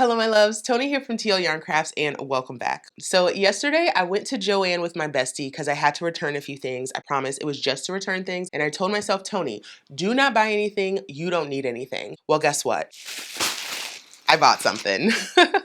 Hello my loves, Tony here from TL Yarn Crafts and welcome back. So yesterday I went to Joann with my bestie because I had to return a few things. I promise it was just to return things, and I told myself, Tony, do not buy anything, you don't need anything. Well, guess what? I bought something.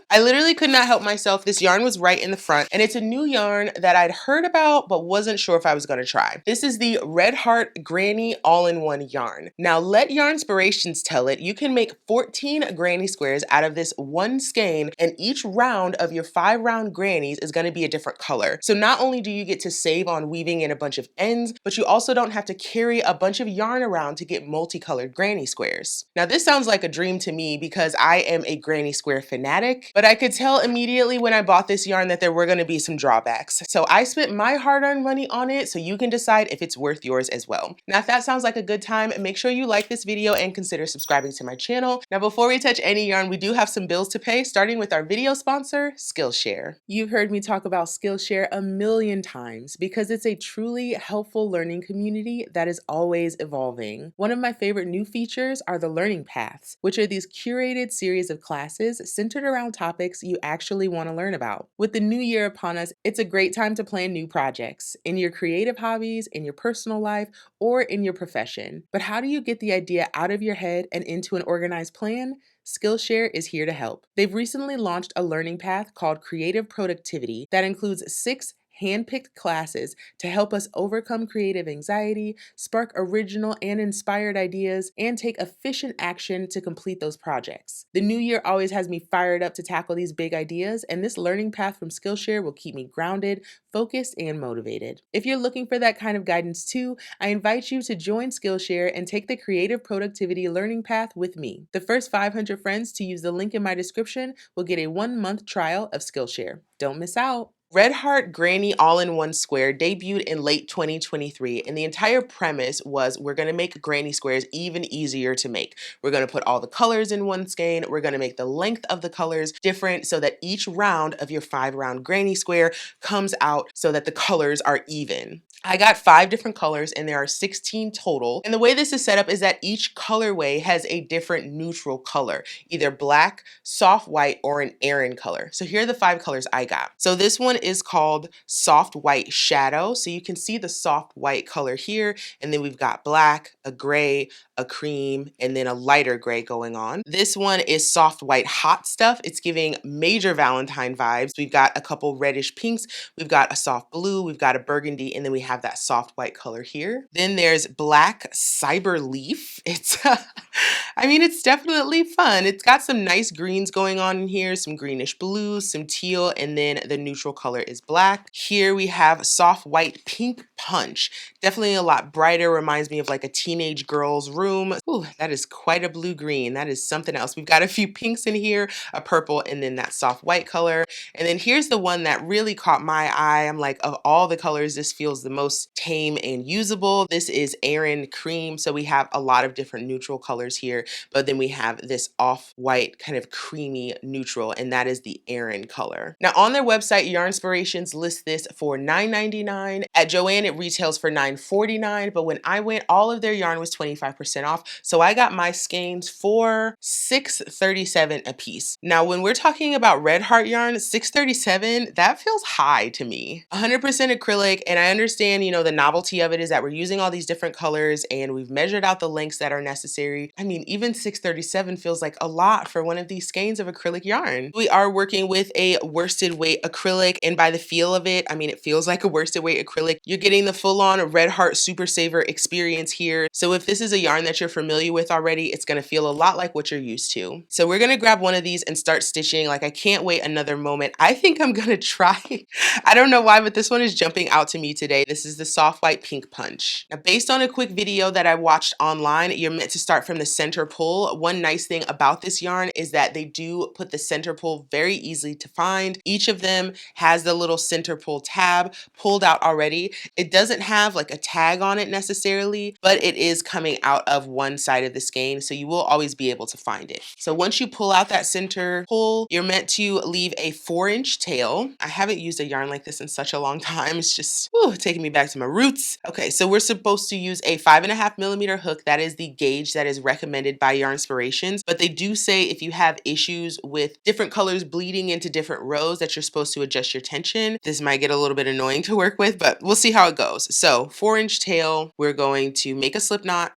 I literally could not help myself. This yarn was right in the front, and it's a new yarn that I'd heard about but wasn't sure if I was going to try. This is the Red Heart Granny all-in-one yarn. Now let Yarnspirations tell it, you can make 14 granny squares out of this one skein, and each round of your 5-round grannies is going to be a different color. So not only do you get to save on weaving in a bunch of ends, but you also don't have to carry a bunch of yarn around to get multicolored granny squares. Now this sounds like a dream to me because I am a granny square fanatic, but I could tell immediately when I bought this yarn that there were going to be some drawbacks. So I spent my hard-earned money on it, so you can decide if it's worth yours as well. Now if that sounds like a good time, make sure you like this video and consider subscribing to my channel. Now before we touch any yarn, we do have some bills to pay, starting with our video sponsor, Skillshare. You've heard me talk about Skillshare a million times because it's a truly helpful learning community that is always evolving. One of my favorite new features are the learning paths, which are these curated series of classes centered around topics you actually want to learn about. With the new year upon us, it's a great time to plan new projects in your creative hobbies, in your personal life, or in your profession. But how do you get the idea out of your head and into an organized plan? Skillshare is here to help. They've recently launched a learning path called Creative Productivity that includes 6 hand-picked classes to help us overcome creative anxiety, spark original and inspired ideas, and take efficient action to complete those projects. The new year always has me fired up to tackle these big ideas, and this learning path from Skillshare will keep me grounded, focused, and motivated. If you're looking for that kind of guidance too, I invite you to join Skillshare and take the Creative Productivity Learning Path with me. The first 500 friends to use the link in my description will get a 1-month trial of Skillshare. Don't miss out. Red Heart Granny All-in-One Square debuted in late 2023, and the entire premise was we're going to make granny squares even easier to make. We're going to put all the colors in one skein. We're going to make the length of the colors different so that each round of your 5-round granny square comes out so that the colors are even. I got 5 different colors and there are 16 total. And the way this is set up is that each colorway has a different neutral color, either black, soft white, or an Aran color. So here are the 5 colors I got. So this one is called Soft White Shadow. So you can see the soft white color here. And then we've got black, a gray, a cream, and then a lighter gray going on. This one is Soft White Hot Stuff. It's giving major Valentine vibes. We've got a couple reddish pinks. We've got a soft blue. We've got a burgundy. And then we have that soft white color here. Then there's Black Cyber Leaf. It's, I mean, it's definitely fun. It's got some nice greens going on in here, some greenish blues, some teal, and then the neutral color is black. Here we have Soft White Pink Punch. Definitely a lot brighter, reminds me of like a teenage girl's room. Ooh, that is quite a blue-green. That is something else. We've got a few pinks in here, a purple, and then that soft white color. And then here's the one that really caught my eye. I'm like, of all the colors, this feels the most tame and usable. This is Aran Cream. So we have a lot of different neutral colors here, but then we have this off-white kind of creamy neutral, and that is the Aran color. Now on their website, Yarnspirations lists this for $9.99. At Joann, it retails for $9.49, but when I went, all of their yarn was 25% off. So I got my skeins for $6.37 a piece. Now, when we're talking about Red Heart yarn, $6.37, that feels high to me. 100% acrylic, and I understand, you know, the novelty of it is that we're using all these different colors and we've measured out the lengths that are necessary. I mean, even $6.37 feels like a lot for one of these skeins of acrylic yarn. We are working with a worsted weight acrylic, and by the feel of it, I mean, it feels like a worsted weight acrylic. You're getting the full-on Red Heart Super Saver experience here. So if this is a yarn that you're familiar with already, it's going to feel a lot like what you're used to. So we're going to grab one of these and start stitching. Like, I can't wait another moment. I think I'm going to try. I don't know why, but this one is jumping out to me today. This is the Soft White Pink Punch. Now, based on a quick video that I watched online, you're meant to start from the center pull. One nice thing about this yarn is that they do put the center pull very easily to find. Each of them has the little center pull tab pulled out already. It doesn't have like a tag on it necessarily, but it is coming out of one one side of the skein, so you will always be able to find it. So once you pull out that center pull, you're meant to leave a 4-inch tail. I haven't used a yarn like this in such a long time. It's just taking me back to my roots. Okay, so we're supposed to use a 5.5mm hook. That is the gauge that is recommended by Yarnspirations, but they do say if you have issues with different colors bleeding into different rows that you're supposed to adjust your tension. This might get a little bit annoying to work with, but we'll see how it goes. So 4-inch tail, we're going to make a slip knot.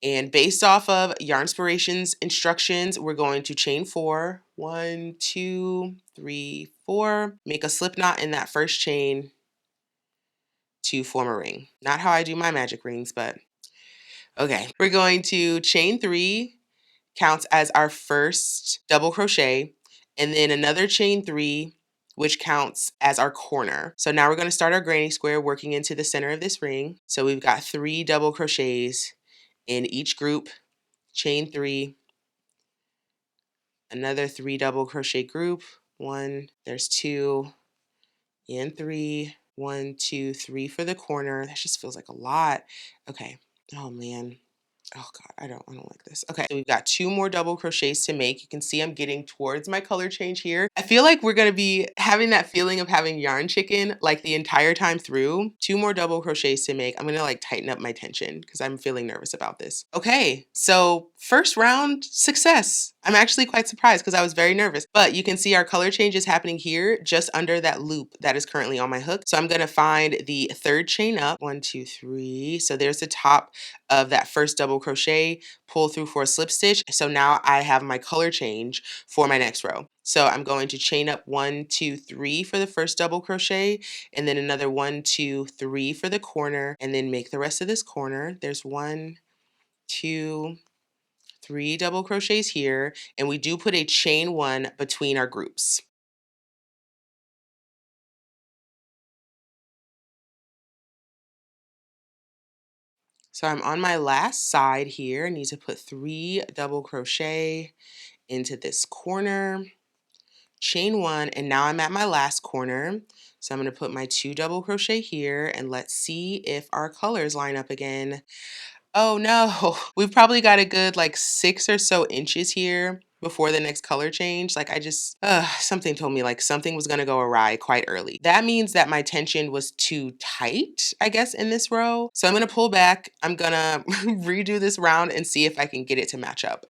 And based off of Yarnspirations instructions, we're going to chain 4. 1, 2, 3, 4. Make a slip knot in that first chain to form a ring. Not how I do my magic rings, but okay. We're going to chain 3, counts as our first double crochet, and then another chain 3, which counts as our corner. So now we're going to start our granny square working into the center of this ring. So we've got 3 double crochets in each group, chain 3, another 3 double crochet group, 1, there's 2, and 3, 1, 2, 3 for the corner. That just feels like a lot. Okay. Oh man. Oh God, I don't like this. Okay, so we've got 2 more double crochets to make. You can see I'm getting towards my color change here. I feel like we're gonna be having that feeling of having yarn chicken like the entire time through. 2 more double crochets to make. I'm gonna like tighten up my tension because I'm feeling nervous about this. Okay, so first round success. I'm actually quite surprised because I was very nervous, but you can see our color change is happening here just under that loop that is currently on my hook. So I'm gonna find the 3rd chain up, 1, 2, 3. So there's the top of that first double crochet, pull through for a slip stitch. So now I have my color change for my next row. So I'm going to chain up 1, 2, 3 for the first double crochet, and then another 1, 2, 3 for the corner, and then make the rest of this corner. There's 1, 2, 3 double crochets here, and we do put a chain 1 between our groups. So I'm on my last side here. I need to put 3 double crochet into this corner, chain 1, and now I'm at my last corner. So I'm going to put my 2 double crochet here, and let's see if our colors line up again. Oh no, we've probably got a good like 6 or so inches here before the next color change. Like something told me like something was gonna go awry quite early. That means that my tension was too tight, I guess, in this row. So I'm gonna pull back. I'm gonna redo this round and see if I can get it to match up.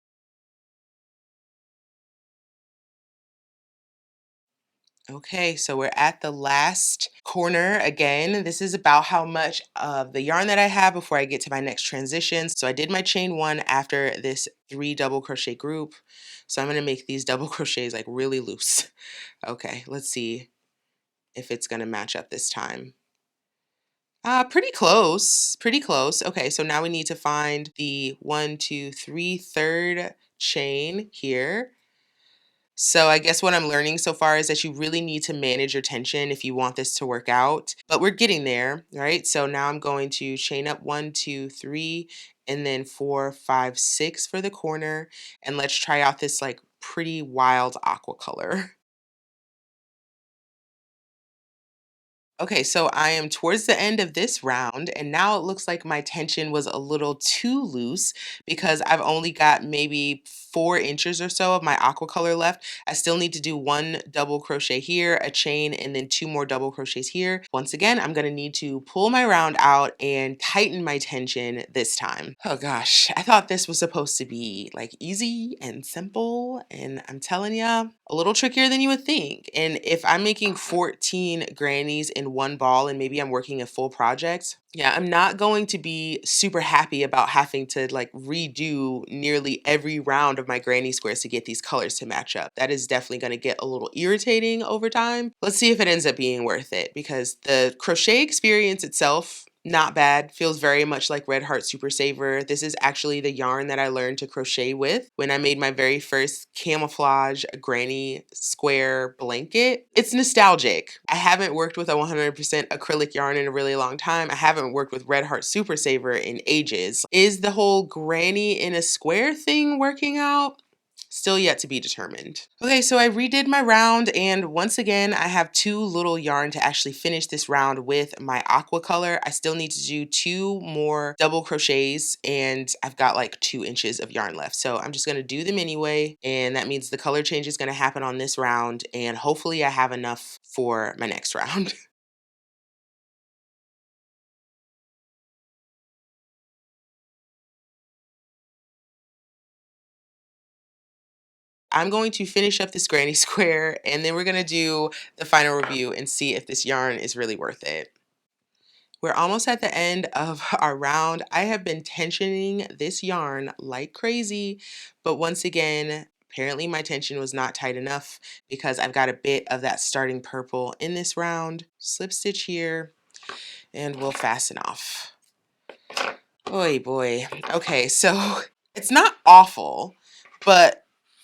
Okay, so we're at the last corner again. This is about how much of the yarn that I have before I get to my next transition. So I did my chain 1 after this 3 double crochet group. So I'm going to make these double crochets like really loose. Okay, let's see if it's going to match up this time. Pretty close, pretty close. Okay, so now we need to find the 1, 2, 3, 3rd chain here. So I guess what I'm learning so far is that you really need to manage your tension if you want this to work out. But we're getting there, right? So now I'm going to chain up 1, 2, 3, and then 4, 5, 6 for the corner. And let's try out this like pretty wild aqua color. Okay, so I am towards the end of this round, and now it looks like my tension was a little too loose because I've only got maybe 4 inches or so of my aqua color left. I still need to do 1 double crochet here, a chain, and then 2 more double crochets here. Once again, I'm gonna need to pull my round out and tighten my tension this time. Oh gosh, I thought this was supposed to be like easy and simple, and I'm telling ya, a little trickier than you would think. And if I'm making 14 grannies in one ball and maybe I'm working a full project, yeah, I'm not going to be super happy about having to like redo nearly every round of my granny squares to get these colors to match up. That is definitely going to get a little irritating over time. Let's see if it ends up being worth it because the crochet experience itself, not bad. Feels very much like Red Heart Super Saver. This is actually the yarn that I learned to crochet with when I made my very first camouflage granny square blanket. It's nostalgic. I haven't worked with a 100% acrylic yarn in a really long time. I haven't worked with Red Heart Super Saver in ages. Is the whole granny in a square thing working out? Still yet to be determined. Okay, so I redid my round, and once again, I have too little yarn to actually finish this round with my aqua color. I still need to do 2 more double crochets, and I've got like 2 inches of yarn left. So I'm just gonna do them anyway, and that means the color change is gonna happen on this round, and hopefully I have enough for my next round. I'm going to finish up this granny square, and then we're gonna do the final review and see if this yarn is really worth it. We're almost at the end of our round. I have been tensioning this yarn like crazy, but once again, apparently my tension was not tight enough because I've got a bit of that starting purple in this round. Slip stitch here, and we'll fasten off. Oy boy. Okay, so it's not awful, but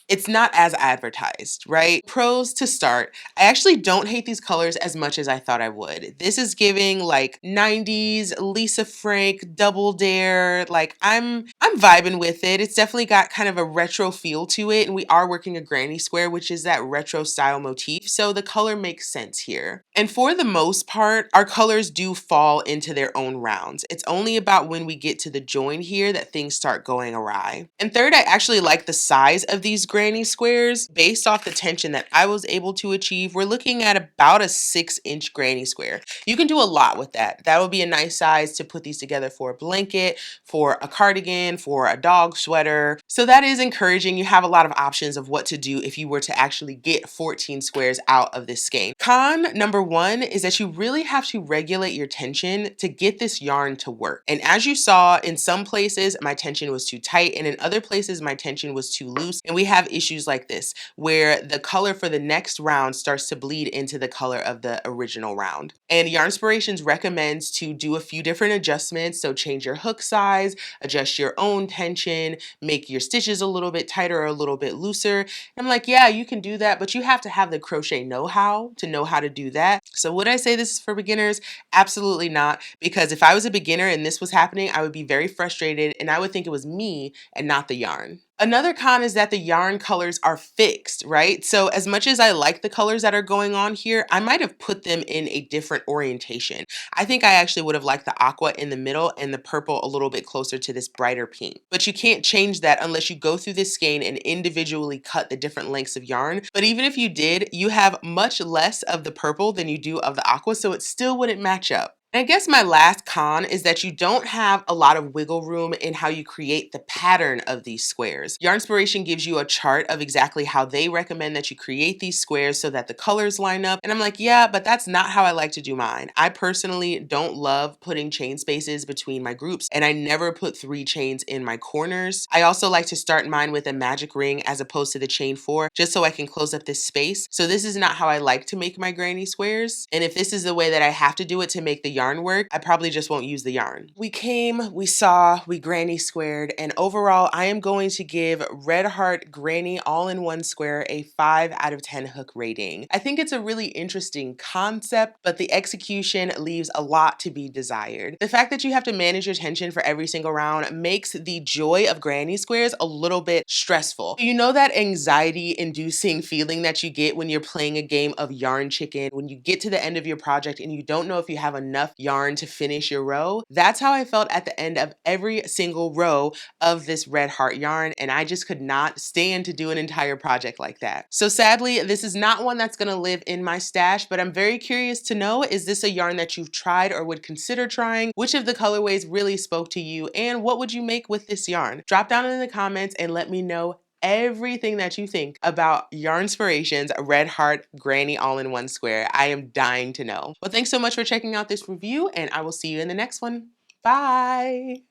it's not as advertised, right? Pros to start. I actually don't hate these colors as much as I thought I would. This is giving like 90s Lisa Frank Double Dare. Like I'm vibing with it. It's definitely got kind of a retro feel to it, and we are working a granny square, which is that retro style motif. So the color makes sense here. And for the most part, our colors do fall into their own rounds. It's only about when we get to the join here that things start going awry. And third, I actually like the size of these granny squares. Based off the tension that I was able to achieve, we're looking at about a 6-inch granny square. You can do a lot with that. That would be a nice size to put these together for a blanket, for a cardigan, for a dog sweater. So that is encouraging. You have a lot of options of what to do if you were to actually get 14 squares out of this skein. Con number 1 is that you really have to regulate your tension to get this yarn to work. And as you saw, in some places my tension was too tight, and in other places my tension was too loose. And we have issues like this where the color for the next round starts to bleed into the color of the original round. And Yarnspirations recommends to do a few different adjustments. So change your hook size, adjust your own tension, make your stitches a little bit tighter or a little bit looser. And I'm like, yeah, you can do that, but you have to have the crochet know-how to know how to do that. So would I say this is for beginners? Absolutely not, because if I was a beginner and this was happening, I would be very frustrated and I would think it was me and not the yarn. Another con is that the yarn colors are fixed, right? So as much as I like the colors that are going on here, I might have put them in a different orientation. I think I actually would have liked the aqua in the middle and the purple a little bit closer to this brighter pink. But you can't change that unless you go through this skein and individually cut the different lengths of yarn. But even if you did, you have much less of the purple than you do of the aqua, so it still wouldn't match up. I guess my last con is that you don't have a lot of wiggle room in how you create the pattern of these squares. Yarnspiration gives you a chart of exactly how they recommend that you create these squares so that the colors line up. And I'm like, yeah, but that's not how I like to do mine. I personally don't love putting chain spaces between my groups, and I never put 3 chains in my corners. I also like to start mine with a magic ring as opposed to the chain 4, just so I can close up this space. So this is not how I like to make my granny squares. And if this is the way that I have to do it to make the yarn work, I probably just won't use the yarn. We came, we saw, we granny squared, and overall I am going to give Red Heart Granny All-in-One Square a 5 out of 10 hook rating. I think it's a really interesting concept, but the execution leaves a lot to be desired. The fact that you have to manage your tension for every single round makes the joy of granny squares a little bit stressful. You know that anxiety-inducing feeling that you get when you're playing a game of yarn chicken, when you get to the end of your project and you don't know if you have enough yarn to finish your row? That's how I felt at the end of every single row of this Red Heart yarn, and I just could not stand to do an entire project like that. So sadly, this is not one that's gonna live in my stash, but I'm very curious to know, is this a yarn that you've tried or would consider trying? Which of the colorways really spoke to you, and what would you make with this yarn? Drop down in the comments and let me know everything that you think about Yarnspirations Red Heart Granny All-in-One Square. I am dying to know. Well, thanks so much for checking out this review, and I will see you in the next one. Bye!